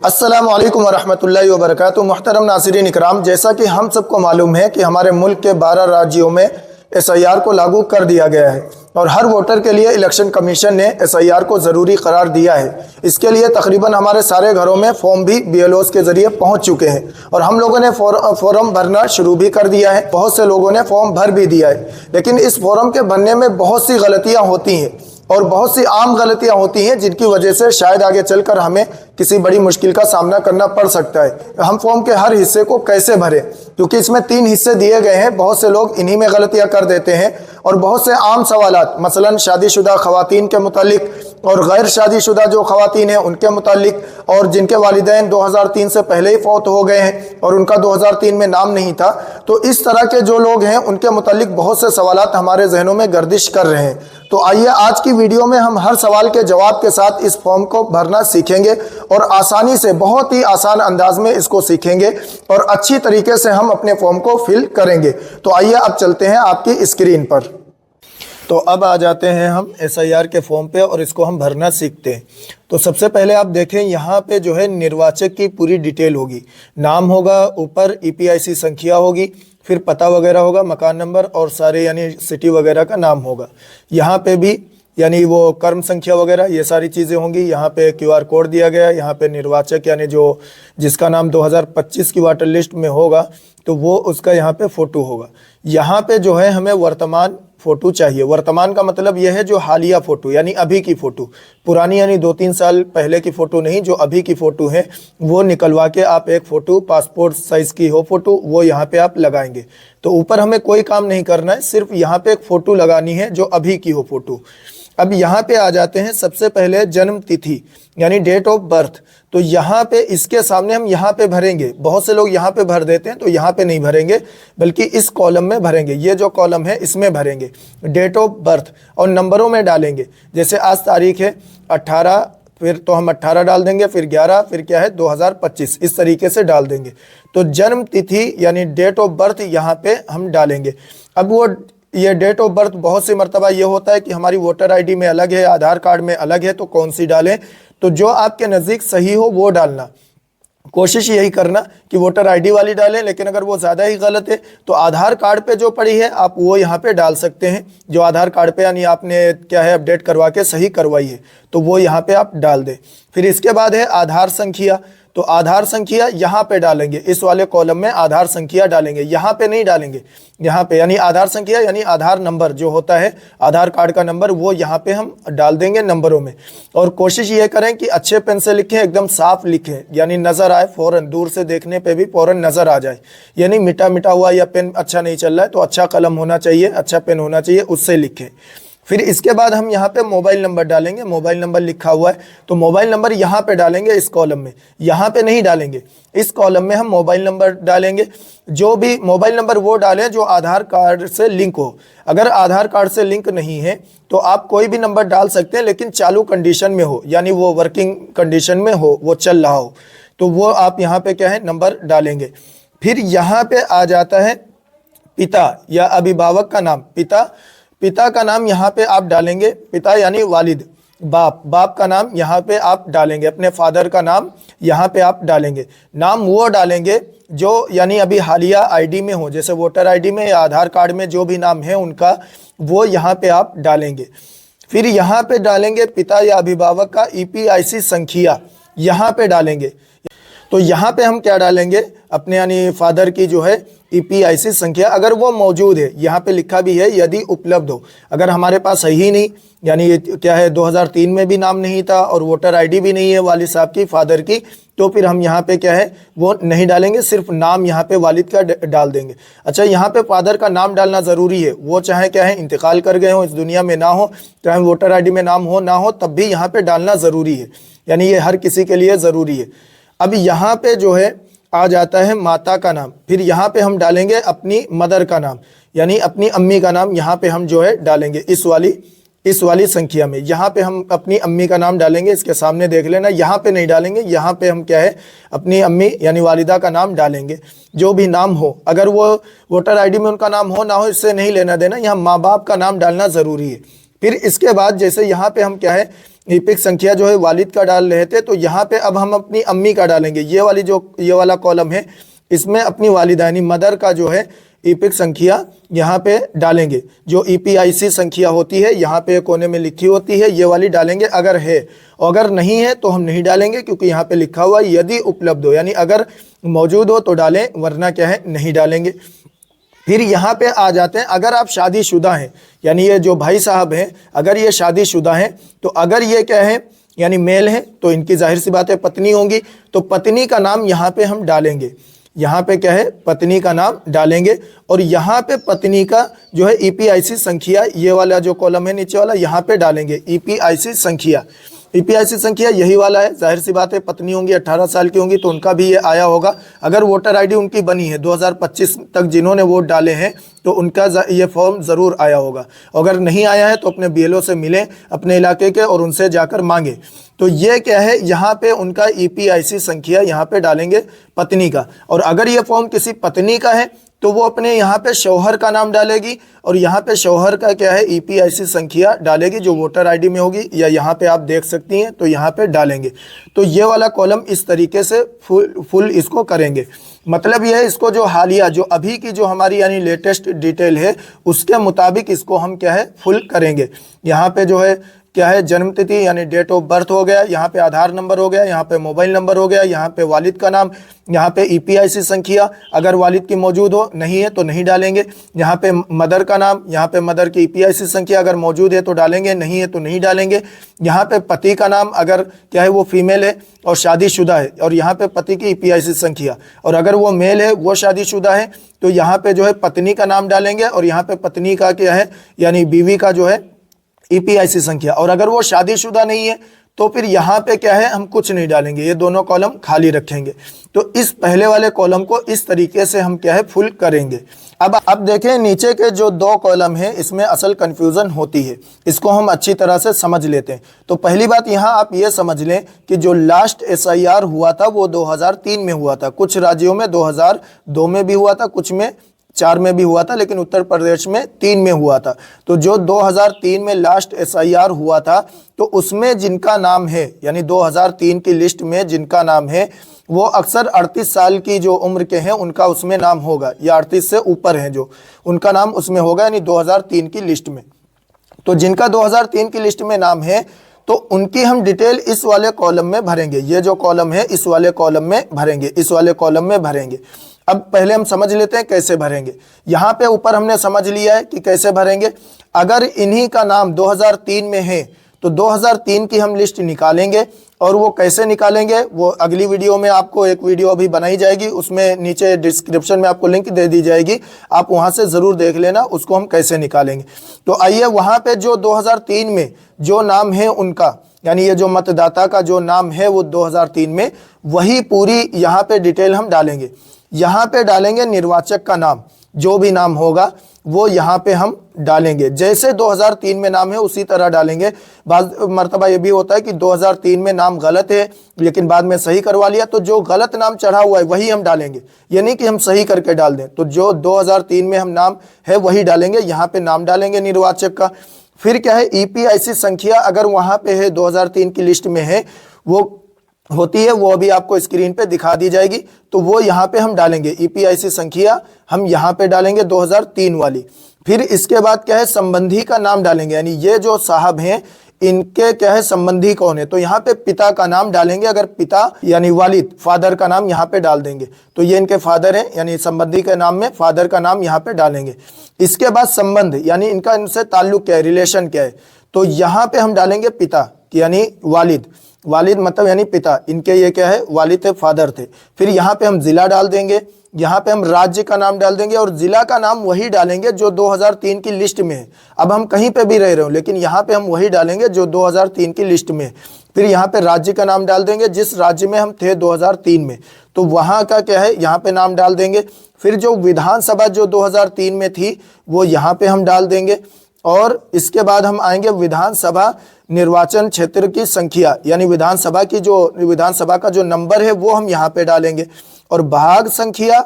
अस्सलामु अलैकुम वरहमतुल्लाहि वबरकातुहू। मुहतरम नाज़रीन इकराम, जैसा कि हम सबको मालूम है कि हमारे मुल्क के 12 राज्यों में SIR को लागू कर दिया गया है और हर वोटर के लिए इलेक्शन कमीशन ने SIR को ज़रूरी करार दिया है। इसके लिए तकरीबन हमारे सारे घरों में फॉर्म भी BLOs के ज़रिए पहुंच चुके हैं और हम लोगों ने फॉर्म भरना शुरू भी कर दिया है। बहुत से लोगों ने फॉर्म भर भी दिया है, लेकिन इस फॉर्म के भरने में बहुत सी गलतियाँ होती हैं और बहुत सी आम गलतियां होती हैं जिनकी वजह से शायद आगे चलकर हमें किसी बड़ी मुश्किल का सामना करना पड़ सकता है। हम फॉर्म के हर हिस्से को कैसे भरें, क्योंकि इसमें 3 हिस्से दिए गए हैं। बहुत से लोग इन्हीं में गलतियां कर देते हैं और बहुत से आम सवालात, मसलन शादीशुदा खवातीन के मुतालिक और गैर शादीशुदा जो खवातीन हैं उनके मुतालिक, और जिनके वालिदैन 2003 से पहले ही फौत हो गए हैं और उनका 2003 में नाम नहीं था, तो इस तरह के जो लोग हैं उनके मुतालिक बहुत से सवालात हमारे जहनों में गर्दिश कर रहे हैं। तो आइए आज की वीडियो में हम हर सवाल के जवाब के साथ इस फॉर्म को भरना सीखेंगे और आसानी से, बहुत ही आसान अंदाज में इसको सीखेंगे और अच्छी तरीके से हम अपने फॉर्म को फिल करेंगे। तो आइए अब चलते हैं आपकी स्क्रीन पर। तो अब आ जाते हैं हम SIR के फॉर्म पे और इसको हम भरना सीखते हैं। तो सबसे पहले आप देखें, यहाँ पे जो है निर्वाचक की पूरी डिटेल होगी। नाम होगा, ऊपर EPIC संख्या होगी, फिर पता वगैरह होगा, मकान नंबर और सारे यानी सिटी वगैरह का नाम होगा। यहाँ पे भी यानी वो कर्म संख्या वगैरह ये सारी चीज़ें होंगी। यहाँ पे QR कोड दिया गया है। यहाँ पे निर्वाचक यानी जो जिसका नाम 2025 की वाटर लिस्ट में होगा तो वो उसका यहाँ पे फ़ोटो होगा। यहाँ पे जो है हमें वर्तमान फ़ोटो चाहिए। वर्तमान का मतलब यह है जो हालिया फ़ोटो यानी अभी की फ़ोटो, पुरानी यानी 2-3 साल पहले की फ़ोटो नहीं, जो अभी की फ़ोटो है वो निकलवा के आप एक फ़ोटो, पासपोर्ट साइज़ की हो फ़ोटो, वो यहाँ पे आप लगाएंगे। तो ऊपर हमें कोई काम नहीं करना है, सिर्फ यहाँ पे एक फ़ोटो लगानी है जो अभी की हो फ़ोटो। अब यहाँ पे आ जाते हैं, सबसे पहले जन्म तिथि यानी डेट ऑफ बर्थ। तो यहाँ पे इसके सामने हम यहाँ पे भरेंगे। बहुत से लोग यहाँ पे भर देते हैं, तो यहाँ पे नहीं भरेंगे बल्कि इस कॉलम में भरेंगे। ये जो कॉलम है इसमें भरेंगे डेट ऑफ बर्थ और नंबरों में डालेंगे। जैसे आज तारीख है 18, फिर तो हम 18 डाल देंगे, फिर 11, फिर क्या है 2025, इस तरीके से डाल देंगे। तो जन्म तिथि यानी डेट ऑफ बर्थ यहाँ पे हम डालेंगे। अब वो ये डेट ऑफ बर्थ बहुत सी मरतबा ये होता है कि हमारी वोटर ID में अलग है, आधार कार्ड में अलग है, तो कौन सी डालें? तो जो आपके नज़दीक सही हो वो डालना। कोशिश यही करना कि वोटर ID वाली डालें, लेकिन अगर वो ज़्यादा ही गलत है तो आधार कार्ड पे जो पड़ी है आप वो यहाँ पे डाल सकते हैं। जो आधार कार्ड पे यानी आपने क्या है अपडेट करवा के सही करवाई है तो वो यहाँ पे आप डाल दें। फिर इसके बाद है आधार संख्या। तो आधार संख्या यहाँ पे डालेंगे, इस वाले कॉलम में आधार संख्या डालेंगे, यहाँ पे नहीं डालेंगे। यहाँ पे यानी आधार संख्या यानी आधार नंबर जो होता है आधार कार्ड का नंबर, वो यहाँ पे हम डाल देंगे नंबरों में। और कोशिश ये करें कि अच्छे पेन से लिखें, एकदम साफ लिखें, यानी नज़र आए फ़ौरन, दूर से देखने पे भी फ़ौरन नज़र आ जाए। यानी मिटा मिटा हुआ या पेन अच्छा नहीं चल रहा है तो अच्छा कलम होना चाहिए, अच्छा पेन होना चाहिए, उससे लिखें। फिर इसके बाद हम यहाँ पे मोबाइल नंबर डालेंगे। मोबाइल नंबर लिखा हुआ है तो मोबाइल नंबर यहाँ पे डालेंगे, इस कॉलम में। यहाँ पे नहीं डालेंगे, इस कॉलम में हम मोबाइल नंबर डालेंगे। जो भी मोबाइल नंबर वो डालें जो आधार कार्ड से लिंक हो। अगर आधार कार्ड से लिंक नहीं है तो आप कोई भी नंबर डाल सकते हैं, लेकिन चालू कंडीशन में हो, यानी वो वर्किंग कंडीशन में हो, वो चल रहा हो, तो वो आप यहाँ पे क्या है नंबर डालेंगे। फिर यहाँ पे आ जाता है पिता या अभिभावक का नाम। पिता का नाम यहाँ पे आप डालेंगे, पिता यानी वालिद, बाप का नाम यहाँ पे आप डालेंगे, अपने फादर का नाम यहाँ पे आप डालेंगे। नाम वो डालेंगे जो यानी अभी हालिया ID में हो, जैसे वोटर ID में या आधार कार्ड में जो भी नाम है उनका, वो यहाँ पे आप डालेंगे। फिर यहाँ पे डालेंगे पिता या अभिभावक का EPIC संख्या, यहाँ पे डालेंगे। तो यहाँ पे हम क्या डालेंगे, अपने यानी फादर की जो है EPIC संख्या, अगर वो मौजूद है, यहाँ पे लिखा भी है यदि उपलब्ध हो। अगर हमारे पास है ही नहीं, यानी ये क्या है 2003 में भी नाम नहीं था और वोटर ID भी नहीं है वालिद साहब की, फादर की, तो फिर हम यहाँ पे क्या है वो नहीं डालेंगे, सिर्फ नाम यहाँ पे वालिद का डाल देंगे। अच्छा, यहाँ पे फादर का नाम डालना ज़रूरी है, वो चाहे क्या है इंतकाल कर गए हो, इस दुनिया में ना हो, चाहे वोटर ID में नाम हो ना हो, तब भी यहाँ पे डालना ज़रूरी है, यानी ये हर किसी के लिए ज़रूरी है। अब यहाँ पे जो है आ जाता है माता का नाम। फिर यहाँ पे हम डालेंगे अपनी मदर का नाम, यानी अपनी अम्मी का नाम यहाँ पे हम जो है डालेंगे, इस वाली संख्या में। यहाँ पे हम अपनी अम्मी का नाम डालेंगे, इसके सामने देख लेना, यहाँ पे नहीं डालेंगे, यहाँ पे हम क्या है अपनी अम्मी यानी वालिदा का नाम डालेंगे। जो भी नाम हो, अगर वो वोटर ID में उनका नाम हो ना हो, इससे नहीं लेना देना, यहाँ माँ बाप का नाम डालना ज़रूरी है। फिर इसके बाद जैसे यहाँ पे हम क्या है ईपिक संख्या जो है वालिद का डाल रहे थे, तो यहाँ पे अब हम अपनी अम्मी का डालेंगे। ये वाला कॉलम है, इसमें अपनी वालिदा यानी मदर का जो है ईपिक संख्या यहाँ पे डालेंगे। जो ईपीआईसी संख्या होती है यहाँ पे कोने में लिखी होती है, ये वाली डालेंगे अगर है, और अगर नहीं है तो हम नहीं डालेंगे, क्योंकि यहाँ पे लिखा हुआ है यदि उपलब्ध हो, यानी अगर मौजूद हो तो डालें, वरना क्या है नहीं डालेंगे। फिर यहाँ पे आ जाते हैं, अगर आप शादीशुदा हैं, यानी ये जो भाई साहब हैं अगर ये शादीशुदा हैं, तो अगर ये क्या है यानी मेल है, तो इनकी जाहिर सी बात है पत्नी होंगी, तो पत्नी का नाम यहाँ पे हम डालेंगे। यहाँ पे क्या है पत्नी का नाम डालेंगे, और यहाँ पे पत्नी का जो है ईपीआईसी संख्या, ये वाला जो कॉलम है नीचे वाला, यहाँ पे डालेंगे ईपीआईसी संख्या। ईपीआईसी संख्या यही वाला है, जाहिर सी बात है पत्नी होंगी 18 साल की होंगी तो उनका भी ये आया होगा। अगर वोटर आईडी उनकी बनी है 2025 तक जिन्होंने वोट डाले हैं, तो उनका ये फॉर्म ज़रूर आया होगा। अगर नहीं आया है तो अपने बीएलओ से मिलें अपने इलाके के और उनसे जाकर मांगे। तो ये क्या है यहाँ पे उनका ईपीआईसी संख्या यहाँ पे डालेंगे पत्नी का, और अगर ये फॉर्म किसी पत्नी का है तो वो अपने यहाँ पे शौहर का नाम डालेगी, और यहाँ पे शौहर का क्या है ईपीआईसी संख्या डालेगी जो वोटर आईडी में होगी, या यहाँ पे आप देख सकती हैं तो यहाँ पे डालेंगे। तो ये वाला कॉलम इस तरीके से फुल इसको करेंगे। मतलब ये है इसको जो हालिया जो अभी की जो हमारी यानी लेटेस्ट डिटेल है उसके मुताबिक इसको हम क्या है फुल करेंगे। यहाँ पे जो है क्या है जन्म तिथि यानी डेट ऑफ बर्थ हो गया, यहाँ पे आधार नंबर हो गया, यहाँ पे मोबाइल नंबर हो गया, यहाँ पे वालिद का नाम, यहाँ पे ईपीआईसी संख्या अगर वालिद की मौजूद हो, नहीं है तो नहीं डालेंगे। यहाँ पे मदर का नाम, यहाँ पे मदर की ईपीआईसी संख्या अगर मौजूद है तो डालेंगे, नहीं है तो नहीं डालेंगे। यहाँ पे पति का नाम अगर क्या है वो फीमेल है और शादीशुदा है, और यहाँ पे पति की ईपीआईसी संख्या, और अगर वो मेल है वो शादीशुदा है तो यहाँ पे जो है पत्नी का नाम डालेंगे, और यहाँ पे पत्नी का क्या है यानी बीवी का जो है ईपीआईसी संख्या। और अगर वो शादीशुदा नहीं है तो फिर यहाँ पे क्या है हम कुछ नहीं डालेंगे, ये दोनों कॉलम खाली रखेंगे। तो इस पहले वाले कॉलम को इस तरीके से हम क्या है फुल करेंगे। अब देखें नीचे के जो दो कॉलम है इसमें असल कंफ्यूजन होती है, इसको हम अच्छी तरह से समझ लेते हैं। तो पहली बात यहाँ आप ये समझ लें कि जो लास्ट एसआईआर हुआ था वो 2003 में हुआ था, कुछ राज्यों में 2002 में भी हुआ था, कुछ में 4 में भी हुआ था, लेकिन उत्तर प्रदेश में 3 में हुआ था। तो जो 2003 में लास्ट एसआईआर हुआ था तो उसमें जिनका नाम है यानी 2003 की लिस्ट में जिनका नाम है वो अक्सर 38 साल की जो उम्र के हैं उनका उसमें नाम होगा, या 38 से ऊपर हैं जो उनका नाम उसमें होगा यानी 2003 की लिस्ट में। तो जिनका 2003 की लिस्ट में नाम है तो उनकी हम डिटेल इस वाले कॉलम में भरेंगे। ये जो कॉलम है इस वाले कॉलम में भरेंगे, इस वाले कॉलम में भरेंगे। अब पहले हम समझ लेते हैं कैसे भरेंगे। यहाँ पे ऊपर हमने समझ लिया है कि कैसे भरेंगे। अगर इन्हीं का नाम 2003 में है तो 2003 की हम लिस्ट निकालेंगे, और वो कैसे निकालेंगे वो अगली वीडियो में आपको एक वीडियो अभी बनाई जाएगी, उसमें नीचे डिस्क्रिप्शन में आपको लिंक दे दी जाएगी, आप वहाँ से ज़रूर देख लेना उसको हम कैसे निकालेंगे। तो आइए वहाँ पे जो 2003 में जो नाम है उनका यानी ये जो मतदाता का जो नाम है वो 2003 में, वही पूरी यहाँ पे डिटेल हम डालेंगे। यहाँ पे डालेंगे निर्वाचक का नाम, जो भी नाम होगा वो यहाँ पे हम डालेंगे, जैसे 2003 में नाम है उसी तरह डालेंगे। बाद मर्तबा ये भी होता है कि 2003 में नाम गलत है लेकिन बाद में सही करवा लिया, तो जो गलत नाम चढ़ा हुआ है वही हम डालेंगे, ये नहीं कि हम सही करके डाल दें। तो जो 2003 में हम नाम है वही डालेंगे, यहाँ पे नाम डालेंगे निर्वाचक का। फिर क्या है ईपीआईसी संख्या अगर वहाँ पे है 2003 की लिस्ट में है वो होती है, वो अभी आपको स्क्रीन पे दिखा दी जाएगी, तो वो यहाँ पे हम डालेंगे ईपीआईसी संख्या हम यहाँ पे डालेंगे 2003 वाली। फिर इसके बाद क्या है संबंधी का नाम डालेंगे, यानी ये जो साहब हैं इनके क्या है संबंधी कौन है, तो यहाँ पे पिता का नाम डालेंगे। अगर पिता यानी वालिद फादर का नाम यहाँ पे डाल देंगे तो ये इनके फादर हैं, यानी संबंधी के नाम में फादर का नाम यहाँ पे डालेंगे। इसके बाद संबंध यानी इनका इनसे ताल्लुक क्या है, रिलेशन क्या है, तो यहाँ पे हम डालेंगे पिता यानी वालिद, वालिद मतलब यानी पिता, इनके ये क्या है वालिद थे फादर थे। फिर यहाँ पे हम जिला डाल देंगे, यहाँ पे हम राज्य का नाम डाल देंगे, और जिला का नाम वही डालेंगे जो 2003 की लिस्ट में है। अब हम कहीं पे भी रह रहे हो लेकिन यहाँ पे हम वही डालेंगे जो 2003 की लिस्ट में है। फिर यहाँ पे राज्य का नाम डाल देंगे जिस राज्य में हम थे 2003 में, तो वहाँ का क्या है यहाँ पे नाम डाल देंगे। फिर जो विधानसभा जो 2003 में थी वो यहाँ पे हम डाल देंगे, और इसके बाद हम आएंगे विधानसभा निर्वाचन क्षेत्र की संख्या यानी विधानसभा का जो नंबर है वो हम यहाँ पे डालेंगे, और भाग संख्या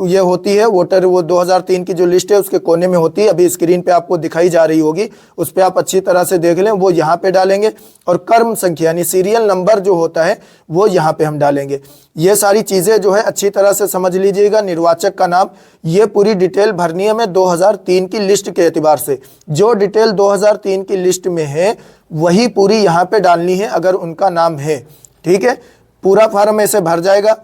ये होती है वोटर, वो 2003 की जो लिस्ट है उसके कोने में होती है, अभी स्क्रीन पे आपको दिखाई जा रही होगी, उस पर आप अच्छी तरह से देख लें, वो यहाँ पे डालेंगे। और कर्म संख्या यानी सीरियल नंबर जो होता है वो यहाँ पे हम डालेंगे। ये सारी चीज़ें जो है अच्छी तरह से समझ लीजिएगा। निर्वाचक का नाम, ये पूरी डिटेल भरनी है हमें 2003 की लिस्ट के एतबार से। जो डिटेल 2003 की लिस्ट में है वही पूरी यहाँ पे डालनी है अगर उनका नाम है, ठीक है। पूरा फार्म ऐसे भर जाएगा,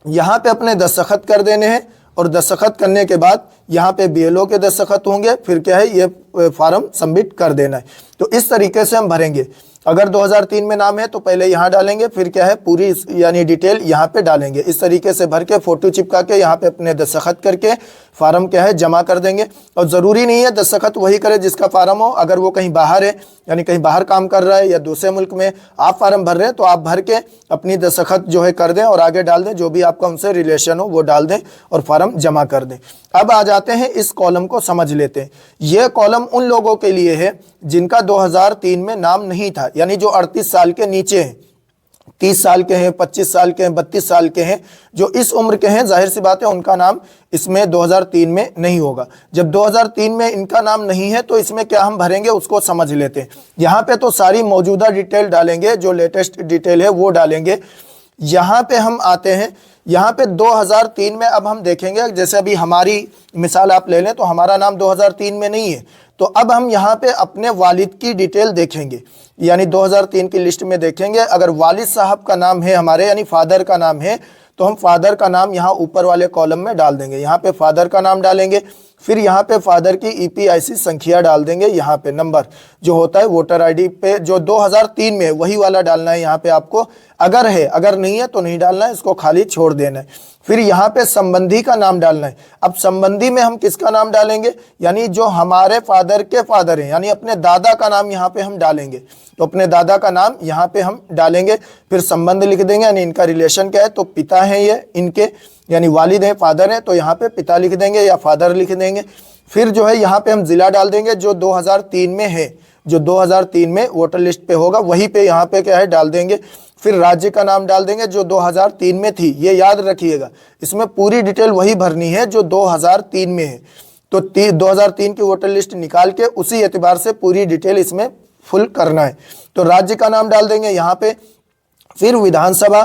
यहाँ पे अपने दस्तखत कर देने हैं और दस्तखत करने के बाद यहाँ पे बीएलओ के दस्तखत होंगे, फिर क्या है ये फार्म सबमिट कर देना है। तो इस तरीके से हम भरेंगे। अगर 2003 में नाम है तो पहले यहाँ डालेंगे, फिर क्या है पूरी यानी डिटेल यहाँ पे डालेंगे। इस तरीके से भर के फ़ोटो चिपका के यहाँ पे अपने दस्तखत करके फार्म क्या है जमा कर देंगे। और ज़रूरी नहीं है दस्तखत वही करे जिसका फार्म हो, अगर वो कहीं बाहर है यानी कहीं बाहर काम कर रहा है या दूसरे मुल्क में आप फार्म भर रहे हैं तो आप भर के अपनी दस्तखत जो है कर दें और आगे डाल दें, जो भी आपका उनसे रिलेशन हो वो डाल दें और फार्म जमा कर दें। अब आ जाते हैं इस कॉलम को समझ लेते हैं। यह कॉलम उन लोगों के लिए है जिनका 2003 में नाम नहीं था, यानी जो 38 साल के नीचे हैं, 30 साल के हैं, 25 साल के हैं, 32 साल के हैं, जो इस उम्र के हैं, जाहिर सी बात है उनका नाम इसमें 2003 में नहीं होगा। जब 2003 में इनका नाम नहीं है तो इसमें क्या हम भरेंगे उसको समझ लेते हैं। यहाँ पे तो सारी मौजूदा डिटेल डालेंगे, जो लेटेस्ट डिटेल है वो डालेंगे। यहाँ पे हम आते हैं, यहाँ पे 2003 में अब हम देखेंगे, जैसे अभी हमारी मिसाल आप ले लें तो हमारा नाम 2003 में नहीं है, तो अब हम यहाँ पे अपने वालिद की डिटेल देखेंगे, यानी 2003 की लिस्ट में देखेंगे। अगर वालिद साहब का नाम है हमारे यानी फादर का नाम है तो हम फादर का नाम यहाँ ऊपर वाले कॉलम में डाल देंगे। यहाँ पे फादर का नाम डालेंगे, फिर यहाँ पे फादर की ईपीआईसी संख्या डाल देंगे। यहाँ पे नंबर जो होता है वोटर आईडी पे जो 2003 में है वही वाला डालना है यहाँ पे आपको, अगर है, अगर नहीं है तो नहीं डालना है, इसको खाली छोड़ देना है। फिर यहाँ पे संबंधी का नाम डालना है। अब संबंधी में हम किसका नाम डालेंगे, यानी जो हमारे फादर के फादर हैं, यानी अपने दादा का नाम यहाँ पे हम डालेंगे। तो अपने दादा का नाम यहाँ पे हम डालेंगे, फिर संबंध लिख देंगे, यानी इनका रिलेशन क्या है, तो पिता हैं ये इनके, यानी वालिद हैं, फादर हैं, तो यहाँ पे पिता लिख देंगे या फादर लिख देंगे। फिर जो है यहाँ पे हम ज़िला डाल देंगे जो 2003 में है, जो 2003 में वोटर लिस्ट पे होगा वहीं पे यहाँ पे क्या है डाल देंगे। फिर राज्य का नाम डाल देंगे जो 2003 में थी, ये याद रखिएगा, इसमें पूरी डिटेल वही भरनी है जो 2003 में है। तो 2003 की वोटर लिस्ट निकाल के उसी एतबार से पूरी डिटेल इसमें फुल करना है। तो राज्य का नाम डाल देंगे यहाँ पे, फिर विधानसभा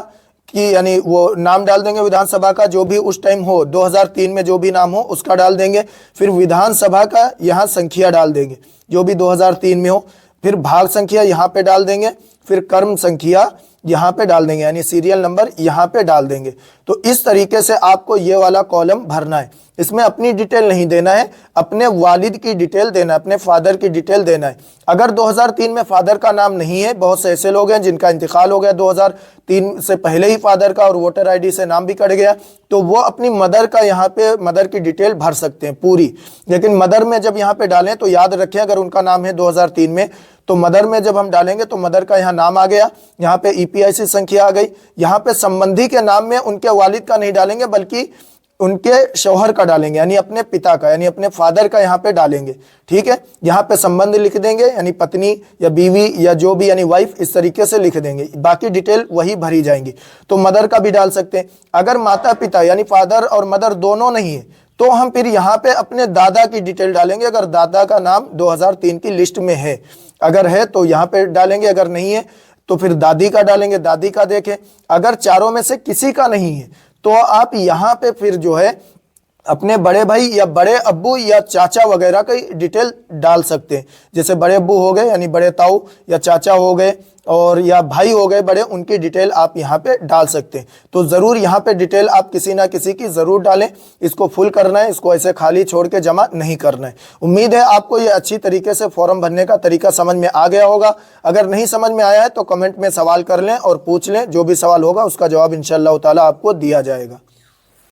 की यानी वो नाम डाल देंगे विधानसभा का, जो भी उस टाइम हो 2003 में जो भी नाम हो उसका डाल देंगे। फिर विधानसभा का यहाँ संख्या डाल देंगे जो भी 2003 में हो, फिर भाग संख्या यहाँ पे डाल देंगे, फिर कर्म संख्या यहाँ पे डाल देंगे, यानी सीरियल नंबर यहाँ पे डाल देंगे। तो इस तरीके से आपको ये वाला कॉलम भरना है। इसमें अपनी डिटेल नहीं देना है, अपने वालिद की डिटेल देना है, अपने फादर की डिटेल देना है। अगर 2003 में फादर का नाम नहीं है, बहुत से ऐसे लोग हैं जिनका इंतकाल हो गया 2003 से पहले ही फादर का और वोटर आईडी से नाम भी कट गया, तो वो अपनी मदर का यहाँ पे मदर की डिटेल भर सकते हैं पूरी। लेकिन मदर में जब यहाँ पे डालें तो याद रखें अगर उनका नाम है 2003 में तो मदर में जब हम डालेंगे तो मदर का यहाँ नाम आ गया, यहाँ पे ईपीआईसी संख्या आ गई। यहाँ पे संबंधी के नाम में उनके वालिद का नहीं डालेंगे बल्कि उनके शौहर का डालेंगे, यानी अपने पिता का, यानी अपने फादर का यहाँ पे डालेंगे। ठीक है, यहाँ पे संबंध लिख देंगे, यानी पत्नी या बीवी या जो भी यानी वाइफ, इस तरीके से लिख देंगे। बाकी डिटेल वही भरी जाएंगी। तो मदर का भी डाल सकते हैं। अगर माता पिता यानी फादर और मदर दोनों नहीं है तो हम फिर यहाँ पे अपने दादा की डिटेल डालेंगे। अगर दादा का नाम 2003 की लिस्ट में है, अगर है तो यहाँ पे डालेंगे, अगर नहीं है तो फिर दादी का डालेंगे, दादी का देखें। अगर चारों में से किसी का नहीं है तो आप यहाँ पे फिर जो है अपने बड़े भाई या बड़े अब्बू या चाचा वगैरह की डिटेल डाल सकते हैं। जैसे बड़े अब्बू हो गए यानी बड़े ताऊ या चाचा हो गए और या भाई हो गए बड़े, उनकी डिटेल आप यहाँ पे डाल सकते हैं। तो ज़रूर यहाँ पे डिटेल आप किसी ना किसी की ज़रूर डालें। इसको फुल करना है, इसको ऐसे खाली छोड़ के जमा नहीं करना है। उम्मीद है आपको ये अच्छी तरीके से फॉर्म भरने का तरीका समझ में आ गया होगा। अगर नहीं समझ में आया है तो कमेंट में सवाल कर लें और पूछ लें, जो भी सवाल होगा उसका जवाब इंशाअल्लाह ताला आपको दिया जाएगा।